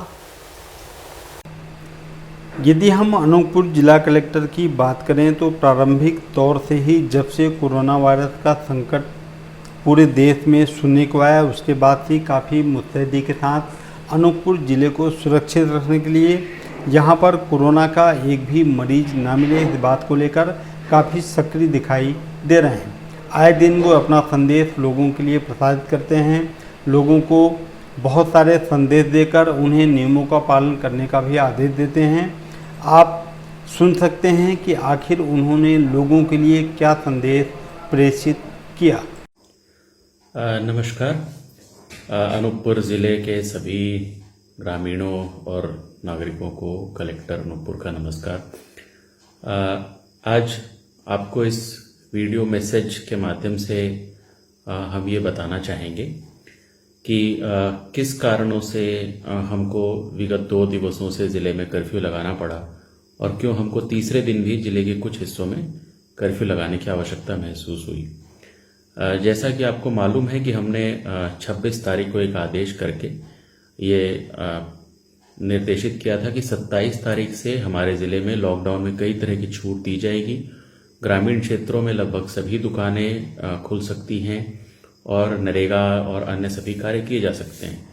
यदि हम अनूपपुर जिला कलेक्टर की बात करें तो प्रारंभिक तौर से ही जब से कोरोना वायरस का संकट पूरे देश में सुनने को आया, उसके बाद से काफ़ी मुस्तैदी के साथ अनूपपुर जिले को सुरक्षित रखने के लिए यहाँ पर कोरोना का एक भी मरीज ना मिले, इस बात को लेकर काफ़ी सक्रिय दिखाई दे रहे हैं। आए दिन वो अपना संदेश लोगों के लिए प्रसारित करते हैं, लोगों को बहुत सारे संदेश देकर उन्हें नियमों का पालन करने का भी आदेश देते हैं। आप सुन सकते हैं कि आखिर उन्होंने लोगों के लिए क्या संदेश प्रेषित किया। नमस्कार। अनूपपुर ज़िले के सभी ग्रामीणों और नागरिकों को कलेक्टर अनूपपुर का नमस्कार। आज आपको इस वीडियो मैसेज के माध्यम से हम ये बताना चाहेंगे कि किस कारणों से हमको विगत 2 दिवसों से ज़िले में कर्फ्यू लगाना पड़ा और क्यों हमको तीसरे दिन भी ज़िले के कुछ हिस्सों में कर्फ्यू लगाने की आवश्यकता महसूस हुई। जैसा कि आपको मालूम है कि हमने 26 तारीख को एक आदेश करके ये निर्देशित किया था कि 27 तारीख से हमारे ज़िले में लॉकडाउन में कई तरह की छूट दी जाएगी। ग्रामीण क्षेत्रों में लगभग सभी दुकानें खुल सकती हैं और नरेगा और अन्य सभी कार्य किए जा सकते हैं।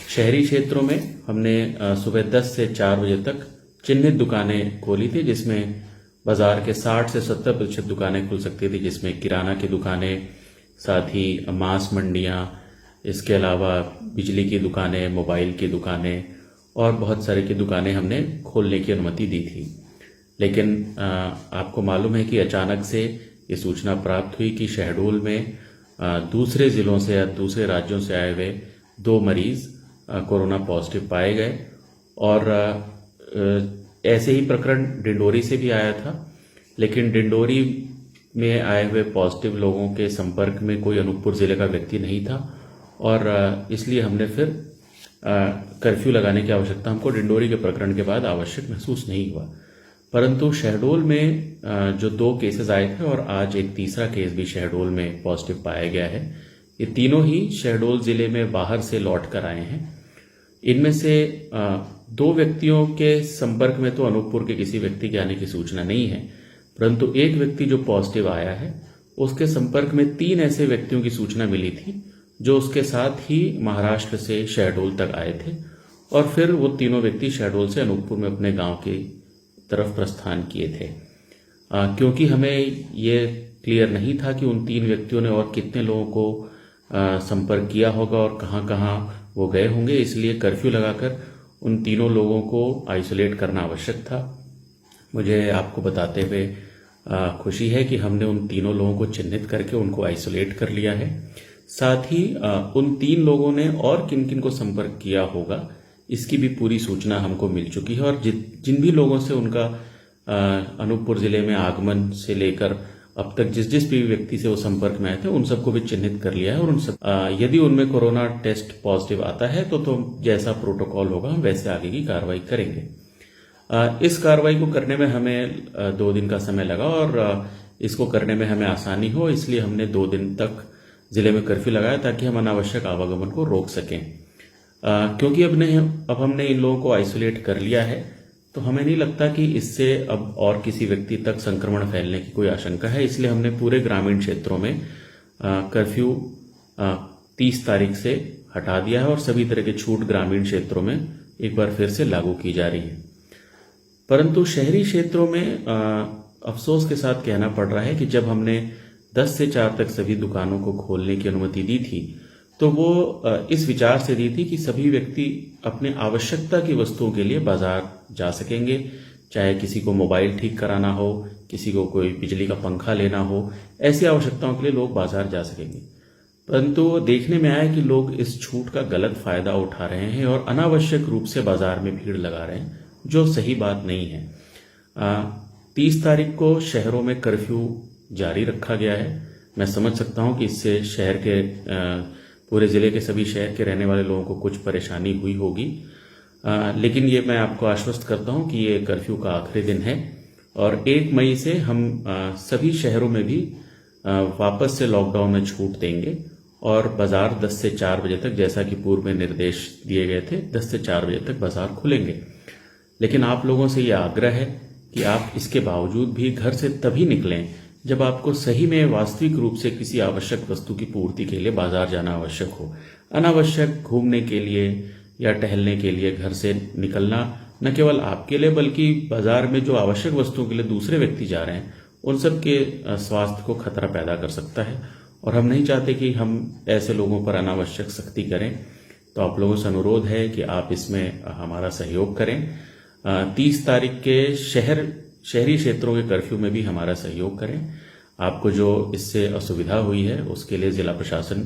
शहरी क्षेत्रों में हमने सुबह 10 से 4 बजे तक चिन्हित दुकानें खोली थी, जिसमें बाजार के 60 से 70% दुकानें खुल सकती थी, जिसमें किराना की दुकानें, साथ ही मांस मंडियां, इसके अलावा बिजली की दुकानें, मोबाइल की दुकानें और बहुत सारे की दुकानें हमने खोलने की अनुमति दी थी। लेकिन आपको मालूम है कि अचानक से ये सूचना प्राप्त हुई कि शहडोल में दूसरे ज़िलों से या दूसरे राज्यों से आए हुए 2 मरीज़ कोरोना पॉजिटिव पाए गए और ऐसे ही प्रकरण डिंडोरी से भी आया था। लेकिन डिंडोरी में आए हुए पॉजिटिव लोगों के संपर्क में कोई अनूपपुर ज़िले का व्यक्ति नहीं था और इसलिए हमने फिर कर्फ्यू लगाने की आवश्यकता हमको डिंडोरी के प्रकरण के बाद आवश्यक महसूस नहीं हुआ। परंतु शहडोल में जो 2 केसेस आए थे और आज एक तीसरा केस भी शहडोल में पॉजिटिव पाया गया है, ये तीनों ही शहडोल ज़िले में बाहर से लौट कर आए हैं। इनमें से 2 व्यक्तियों के संपर्क में तो अनूपपुर के किसी व्यक्ति के आने की सूचना नहीं है, परंतु एक व्यक्ति जो पॉजिटिव आया है उसके संपर्क में 3 ऐसे व्यक्तियों की सूचना मिली थी जो उसके साथ ही महाराष्ट्र से शहडोल तक आए थे और फिर वो तीनों व्यक्ति शहडोल से अनूपपुर में अपने गांव की तरफ प्रस्थान किए थे। क्योंकि हमें ये क्लियर नहीं था कि उन 3 व्यक्तियों ने और कितने लोगों को संपर्क किया होगा और कहाँ कहाँ वो गए होंगे, इसलिए कर्फ्यू लगाकर उन तीनों लोगों को आइसोलेट करना आवश्यक था। मुझे आपको बताते हुए खुशी है कि हमने उन तीनों लोगों को चिन्हित करके उनको आइसोलेट कर लिया है। साथ ही उन 3 लोगों ने और किन किन को संपर्क किया होगा इसकी भी पूरी सूचना हमको मिल चुकी है और जिन भी लोगों से उनका अनूपपुर ज़िले में आगमन से लेकर अब तक जिस भी व्यक्ति से वो संपर्क में आए थे उन सबको भी चिन्हित कर लिया है और उन सब यदि उनमें कोरोना टेस्ट पॉजिटिव आता है तो जैसा प्रोटोकॉल होगा हम वैसे आगे की कार्रवाई करेंगे। इस कार्रवाई को करने में हमें 2 दिन का समय लगा और इसको करने में हमें आसानी हो, इसलिए हमने 2 दिन तक ज़िले में कर्फ्यू लगाया ताकि हम अनावश्यक आवागमन को रोक सकें। क्योंकि अब हमने इन लोगों को आइसोलेट कर लिया है तो हमें नहीं लगता कि इससे अब और किसी व्यक्ति तक संक्रमण फैलने की कोई आशंका है, इसलिए हमने पूरे ग्रामीण क्षेत्रों में कर्फ्यू 30 तारीख से हटा दिया है और सभी तरह की छूट ग्रामीण क्षेत्रों में एक बार फिर से लागू की जा रही है। परंतु शहरी क्षेत्रों में अफसोस के साथ कहना पड़ रहा है कि जब हमने 10 से 4 तक सभी दुकानों को खोलने की अनुमति दी थी तो वो इस विचार से दी थी कि सभी व्यक्ति अपने आवश्यकता की वस्तुओं के लिए बाजार जा सकेंगे, चाहे किसी को मोबाइल ठीक कराना हो, किसी को कोई बिजली का पंखा लेना हो, ऐसी आवश्यकताओं के लिए लोग बाजार जा सकेंगे। परंतु देखने में आया कि लोग इस छूट का गलत फायदा उठा रहे हैं और अनावश्यक रूप से बाजार में भीड़ लगा रहे हैं, जो सही बात नहीं है। 30 तारीख को शहरों में कर्फ्यू जारी रखा गया है। मैं समझ सकता हूं कि इससे शहर के पूरे ज़िले के सभी शहर के रहने वाले लोगों को कुछ परेशानी हुई होगी, लेकिन ये मैं आपको आश्वस्त करता हूं कि ये कर्फ्यू का आखिरी दिन है और 1 मई से हम सभी शहरों में भी वापस से लॉकडाउन में छूट देंगे और बाजार 10 से 4 बजे तक, जैसा कि पूर्व में निर्देश दिए गए थे, 10 से 4 बजे तक बाजार खुलेंगे। लेकिन आप लोगों से ये आग्रह है कि आप इसके बावजूद भी घर से तभी निकलें जब आपको सही में वास्तविक रूप से किसी आवश्यक वस्तु की पूर्ति के लिए बाजार जाना आवश्यक हो। अनावश्यक घूमने के लिए या टहलने के लिए घर से निकलना न केवल आपके लिए बल्कि बाजार में जो आवश्यक वस्तुओं के लिए दूसरे व्यक्ति जा रहे हैं उन सब के स्वास्थ्य को खतरा पैदा कर सकता है और हम नहीं चाहते कि हम ऐसे लोगों पर अनावश्यक सख्ती करें। तो आप लोगों से अनुरोध है कि आप इसमें हमारा सहयोग करें। 30 तारीख के शहरी क्षेत्रों के कर्फ्यू में भी हमारा सहयोग करें। आपको जो इससे असुविधा हुई है उसके लिए जिला प्रशासन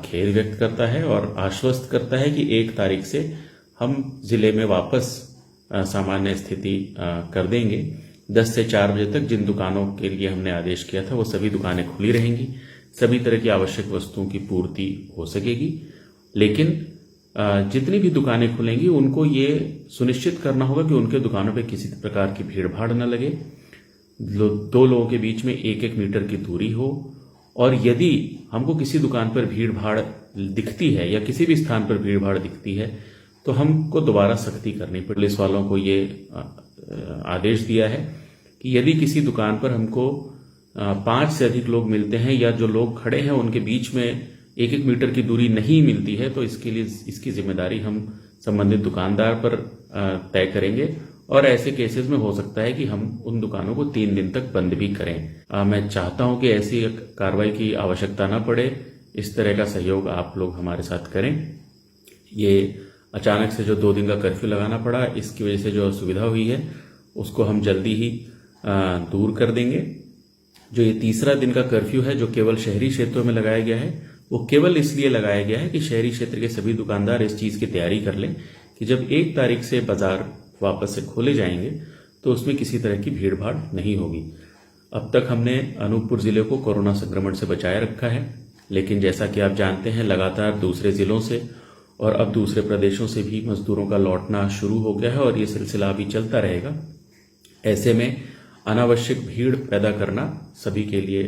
खेद व्यक्त करता है और आश्वस्त करता है कि 1 तारीख से हम जिले में वापस सामान्य स्थिति कर देंगे। 10 से 4 बजे तक जिन दुकानों के लिए हमने आदेश किया था वो सभी दुकानें खुली रहेंगी, सभी तरह की आवश्यक वस्तुओं की पूर्ति हो सकेगी। लेकिन जितनी भी दुकानें खुलेंगी उनको ये सुनिश्चित करना होगा कि उनके दुकानों पे किसी प्रकार की भीड़ भाड़ न लगे, 2 लोगों के बीच में 1-1 मीटर की दूरी हो, और यदि हमको किसी दुकान पर भीड़ भाड़ दिखती है या किसी भी स्थान पर भीड़ भाड़ दिखती है तो हमको दोबारा सख्ती करनी पड़े। पुलिस वालों को ये आदेश दिया है कि यदि किसी दुकान पर हमको 5 से अधिक लोग मिलते हैं या जो लोग खड़े हैं उनके बीच में 1-1 मीटर की दूरी नहीं मिलती है तो इसके लिए इसकी जिम्मेदारी हम संबंधित दुकानदार पर तय करेंगे, और ऐसे केसेस में हो सकता है कि हम उन दुकानों को 3 दिन तक बंद भी करें। मैं चाहता हूं कि ऐसी कार्रवाई की आवश्यकता न पड़े, इस तरह का सहयोग आप लोग हमारे साथ करें। ये अचानक से जो 2 दिन का कर्फ्यू लगाना पड़ा, इसकी वजह से जो असुविधा हुई है उसको हम जल्दी ही दूर कर देंगे। जो ये 3रा दिन का कर्फ्यू है जो केवल शहरी क्षेत्रों में लगाया गया है, वो केवल इसलिए लगाया गया है कि शहरी क्षेत्र के सभी दुकानदार इस चीज की तैयारी कर लें कि जब 1 तारीख से बाजार वापस से खोले जाएंगे तो उसमें किसी तरह की भीड़ भाड़ नहीं होगी। अब तक हमने अनूपपुर जिले को कोरोना संक्रमण से बचाए रखा है, लेकिन जैसा कि आप जानते हैं लगातार दूसरे जिलों से और अब दूसरे प्रदेशों से भी मजदूरों का लौटना शुरू हो गया है और ये सिलसिला अभी चलता रहेगा। ऐसे में अनावश्यक भीड़ पैदा करना सभी के लिए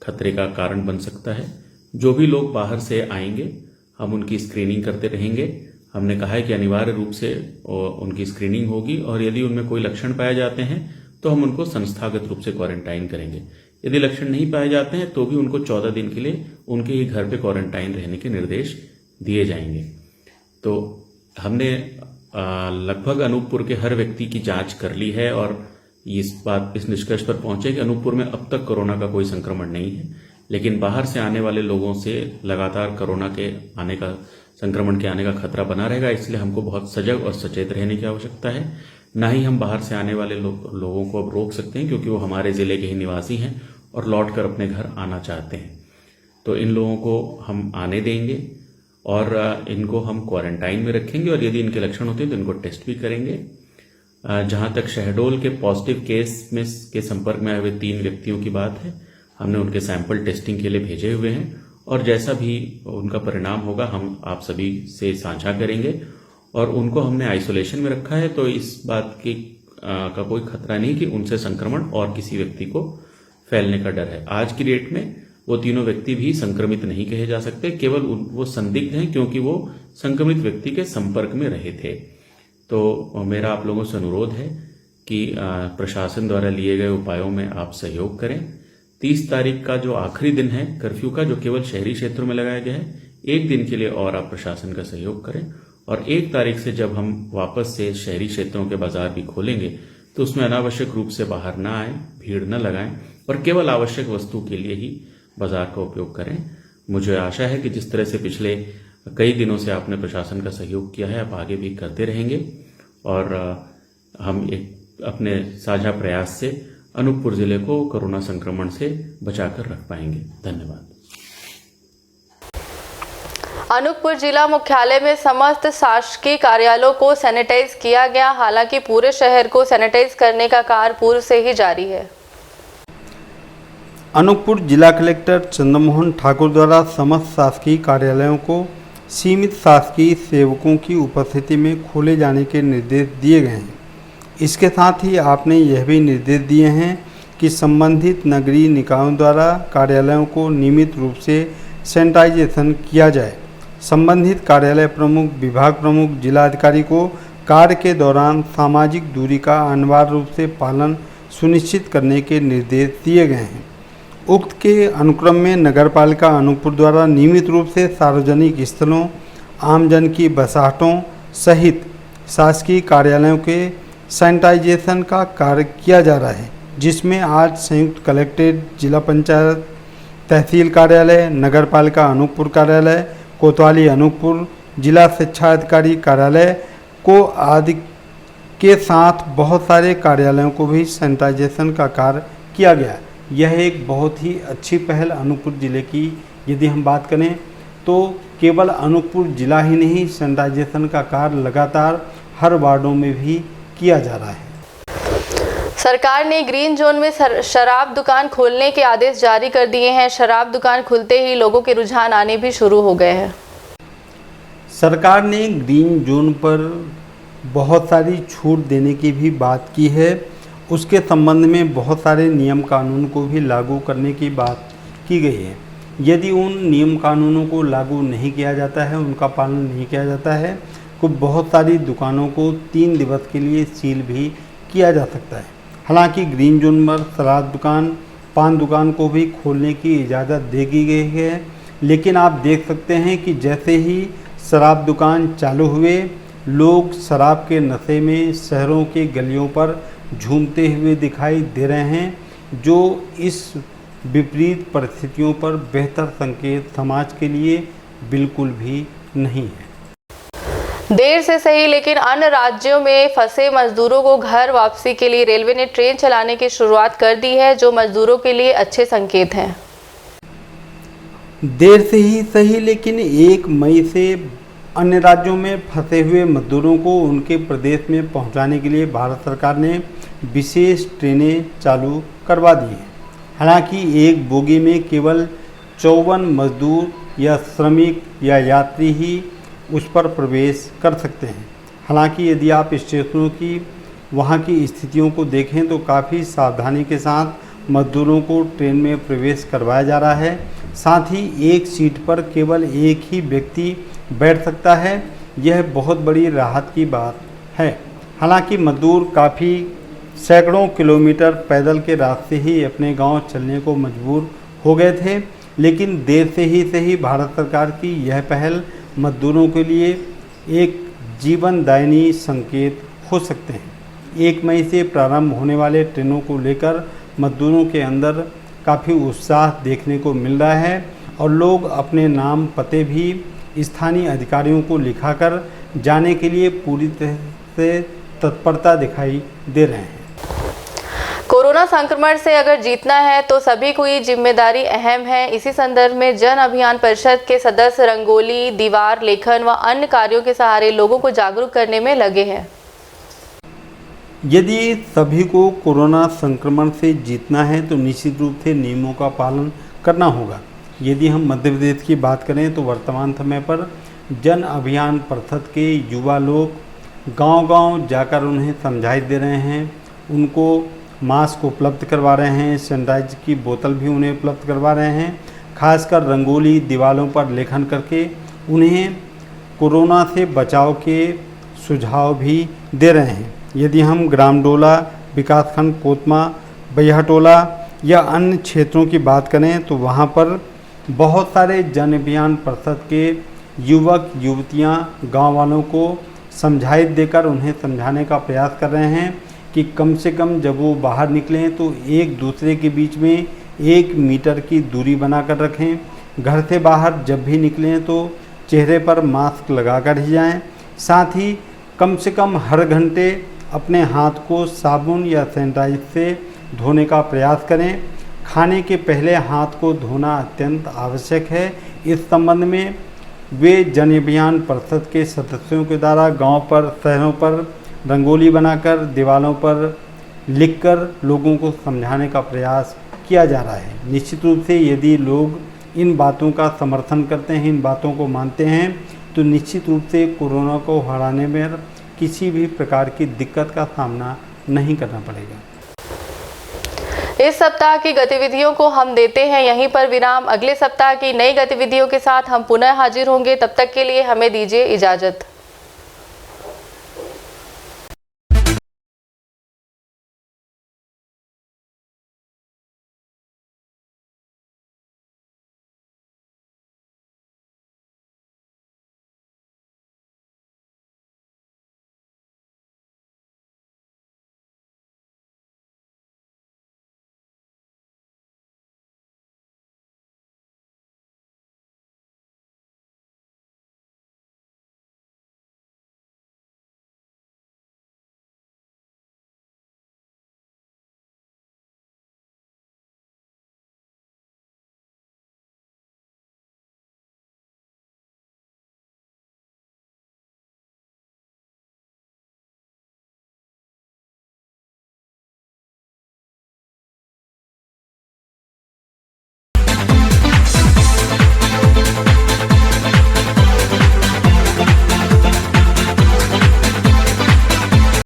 खतरे का कारण बन सकता है। जो भी लोग बाहर से आएंगे हम उनकी स्क्रीनिंग करते रहेंगे। हमने कहा है कि अनिवार्य रूप से उनकी स्क्रीनिंग होगी और यदि उनमें कोई लक्षण पाए जाते हैं तो हम उनको संस्थागत रूप से क्वारंटाइन करेंगे। यदि लक्षण नहीं पाए जाते हैं तो भी उनको 14 दिन के लिए उनके ही घर पे क्वारंटाइन रहने के निर्देश दिए जाएंगे। तो हमने लगभग अनूपपुर के हर व्यक्ति की जांच कर ली है और इस निष्कर्ष पर पहुंचे कि अनूपपुर में अब तक कोरोना का कोई संक्रमण नहीं है, लेकिन बाहर से आने वाले लोगों से लगातार कोरोना के आने का संक्रमण के आने का खतरा बना रहेगा। इसलिए हमको बहुत सजग और सचेत रहने की आवश्यकता है। ना ही हम बाहर से आने वाले लोगों को अब रोक सकते हैं क्योंकि वो हमारे जिले के ही निवासी हैं और लौट कर अपने घर आना चाहते हैं। तो इन लोगों को हम आने देंगे और इनको हम क्वारंटाइन में रखेंगे और यदि इनके लक्षण होते हैं तो इनको टेस्ट भी करेंगे। जहां तक शहडोल के पॉजिटिव केस में के संपर्क में आए हुए 3 व्यक्तियों की बात है, हमने उनके सैंपल टेस्टिंग के लिए भेजे हुए हैं और जैसा भी उनका परिणाम होगा हम आप सभी से साझा करेंगे। और उनको हमने आइसोलेशन में रखा है तो इस बात की का कोई खतरा नहीं कि उनसे संक्रमण और किसी व्यक्ति को फैलने का डर है। आज की डेट में वो तीनों व्यक्ति भी संक्रमित नहीं कहे जा सकते, केवल वो संदिग्ध हैं क्योंकि वो संक्रमित व्यक्ति के संपर्क में रहे थे। तो मेरा आप लोगों से अनुरोध है कि प्रशासन द्वारा लिए गए उपायों में आप सहयोग करें। 30 तारीख का जो आखिरी दिन है कर्फ्यू का, जो केवल शहरी क्षेत्रों में लगाया गया है, 1 दिन के लिए और आप प्रशासन का सहयोग करें और 1 तारीख से जब हम वापस से शहरी क्षेत्रों के बाजार भी खोलेंगे तो उसमें अनावश्यक रूप से बाहर न आए, भीड़ न लगाएं और केवल आवश्यक वस्तु के लिए ही बाजार का उपयोग करें। मुझे आशा है कि जिस तरह से पिछले कई दिनों से आपने प्रशासन का सहयोग किया है आप आगे भी करते रहेंगे और हम एक अपने साझा प्रयास से अनूपपुर जिले को कोरोना संक्रमण से बचाकर रख पाएंगे। धन्यवाद। अनूपपुर जिला मुख्यालय में समस्त शासकीय कार्यालयों को सैनिटाइज किया गया। हालांकि पूरे शहर को सैनिटाइज करने का कार्य पूर्व से ही जारी है। अनूपपुर जिला कलेक्टर चंद्रमोहन ठाकुर द्वारा समस्त शासकीय कार्यालयों को सीमित शासकीय सेवकों की उपस्थिति में खोले जाने के निर्देश दिए गए हैं। इसके साथ ही आपने यह भी निर्देश दिए हैं कि संबंधित नगरीय निकायों द्वारा कार्यालयों को नियमित रूप से सैनिटाइजेशन किया जाए। संबंधित कार्यालय प्रमुख, विभाग प्रमुख, जिलाधिकारी को कार्य के दौरान सामाजिक दूरी का अनिवार्य रूप से पालन सुनिश्चित करने के निर्देश दिए गए हैं। उक्त के अनुक्रम में नगरपालिका अनूपपुर द्वारा नियमित रूप से सार्वजनिक स्थलों, आमजन की बसाहटों सहित शासकीय कार्यालयों के सैनिटाइजेशन का कार्य किया जा रहा है, जिसमें आज संयुक्त कलेक्ट्रेट, जिला पंचायत, तहसील कार्यालय, नगरपालिका अनूपपुर कार्यालय, कोतवाली अनूपपुर, जिला शिक्षा अधिकारी कार्यालय को आदि के साथ बहुत सारे कार्यालयों को भी सैनिटाइजेशन का कार्य किया गया। यह एक बहुत ही अच्छी पहल अनूपपुर ज़िले की यदि हम बात करें तो केवल अनूपपुर ज़िला ही नहीं, सैनिटाइजेशन का कार्य लगातार हर वार्डों में भी किया जा रहा है। सरकार ने ग्रीन जोन में शराब दुकान खोलने के आदेश जारी कर दिए हैं। शराब दुकान खुलते ही लोगों के रुझान आने भी शुरू हो गए हैं। सरकार ने ग्रीन जोन पर बहुत सारी छूट देने की भी बात की है। उसके संबंध में बहुत सारे नियम कानून को भी लागू करने की बात की गई है। यदि उन नियम कानूनों को लागू नहीं किया जाता है, उनका पालन नहीं किया जाता है, तो बहुत सारी दुकानों को 3 दिवस के लिए सील भी किया जा सकता है। हालांकि ग्रीन जोन पर शराब दुकान, पान दुकान को भी खोलने की इजाज़त दे दी गई है, लेकिन आप देख सकते हैं कि जैसे ही शराब दुकान चालू हुए, लोग शराब के नशे में शहरों के गलियों पर झूमते हुए दिखाई दे रहे हैं, जो इस विपरीत परिस्थितियों पर बेहतर संकेत समाज के लिए बिल्कुल भी नहीं है। देर से सही लेकिन अन्य राज्यों में फंसे मजदूरों को घर वापसी के लिए रेलवे ने ट्रेन चलाने की शुरुआत कर दी है, जो मजदूरों के लिए अच्छे संकेत हैं। देर से ही सही लेकिन 1 मई से अन्य राज्यों में फंसे हुए मजदूरों को उनके प्रदेश में पहुंचाने के लिए भारत सरकार ने विशेष ट्रेनें चालू करवा दी हैं। हालांकि एक बोगी में केवल 54 मजदूर या श्रमिक या यात्री ही उस पर प्रवेश कर सकते हैं। हालांकि यदि आप स्टेशनों की वहां की स्थितियों को देखें तो काफ़ी सावधानी के साथ मजदूरों को ट्रेन में प्रवेश करवाया जा रहा है। साथ ही एक सीट पर केवल एक ही व्यक्ति बैठ सकता है। यह बहुत बड़ी राहत की बात है। हालांकि मजदूर काफ़ी सैकड़ों किलोमीटर पैदल के रास्ते ही अपने गांव चलने को मजबूर हो गए थे, लेकिन देर से ही सही भारत सरकार की यह पहल मजदूरों के लिए एक जीवनदायिनी संकेत हो सकते हैं। 1 मई से प्रारंभ होने वाले ट्रेनों को लेकर मजदूरों के अंदर काफ़ी उत्साह देखने को मिल रहा है और लोग अपने नाम पते भी स्थानीय अधिकारियों को लिखाकर जाने के लिए पूरी तरह से तत्परता दिखाई दे रहे हैं। कोरोना संक्रमण से अगर जीतना है तो सभी को ये जिम्मेदारी अहम है। इसी संदर्भ में जन अभियान परिषद के सदस्य रंगोली, दीवार लेखन व अन्य कार्यों के सहारे लोगों को जागरूक करने में लगे हैं। यदि सभी को कोरोना संक्रमण से जीतना है तो निश्चित रूप से नियमों का पालन करना होगा। यदि हम मध्य प्रदेश की बात करें तो वर्तमान समय पर जन अभियान परिषद के युवा लोग गांव-गांव जाकर उन्हें समझाइश दे रहे हैं, उनको मास्क उपलब्ध करवा रहे हैं, सैनिटाइजर की बोतल भी उन्हें उपलब्ध करवा रहे हैं। खासकर रंगोली दीवारों पर लेखन करके उन्हें कोरोना से बचाव के सुझाव भी दे रहे हैं। यदि हम ग्राम डोला, विकासखंड कोतमा, बैहटोला या अन्य क्षेत्रों की बात करें तो वहाँ पर बहुत सारे जन अभियान परिषद के युवक युवतियाँ गाँव वालों को समझाइश देकर उन्हें समझाने का प्रयास कर रहे हैं कि कम से कम जब वो बाहर निकलें तो एक दूसरे के बीच में 1 मीटर की दूरी बनाकर रखें। घर से बाहर जब भी निकलें तो चेहरे पर मास्क लगाकर ही जाएं। साथ ही कम से कम हर घंटे अपने हाथ को साबुन या सैनिटाइजर से धोने का प्रयास करें। खाने के पहले हाथ को धोना अत्यंत आवश्यक है। इस संबंध में वे जन अभियान परिषद के सदस्यों के द्वारा गांव पर, शहरों पर रंगोली बनाकर, दीवारों पर लिखकर लोगों को समझाने का प्रयास किया जा रहा है। निश्चित रूप से यदि लोग इन बातों का समर्थन करते हैं, इन बातों को मानते हैं, तो निश्चित रूप से कोरोना को हराने में किसी भी प्रकार की दिक्कत का सामना नहीं करना पड़ेगा। इस सप्ताह की गतिविधियों को हम देते हैं यहीं पर विराम। अगले सप्ताह की नई गतिविधियों के साथ हम पुनः हाजिर होंगे। तब तक के लिए हमें दीजिए इजाज़त।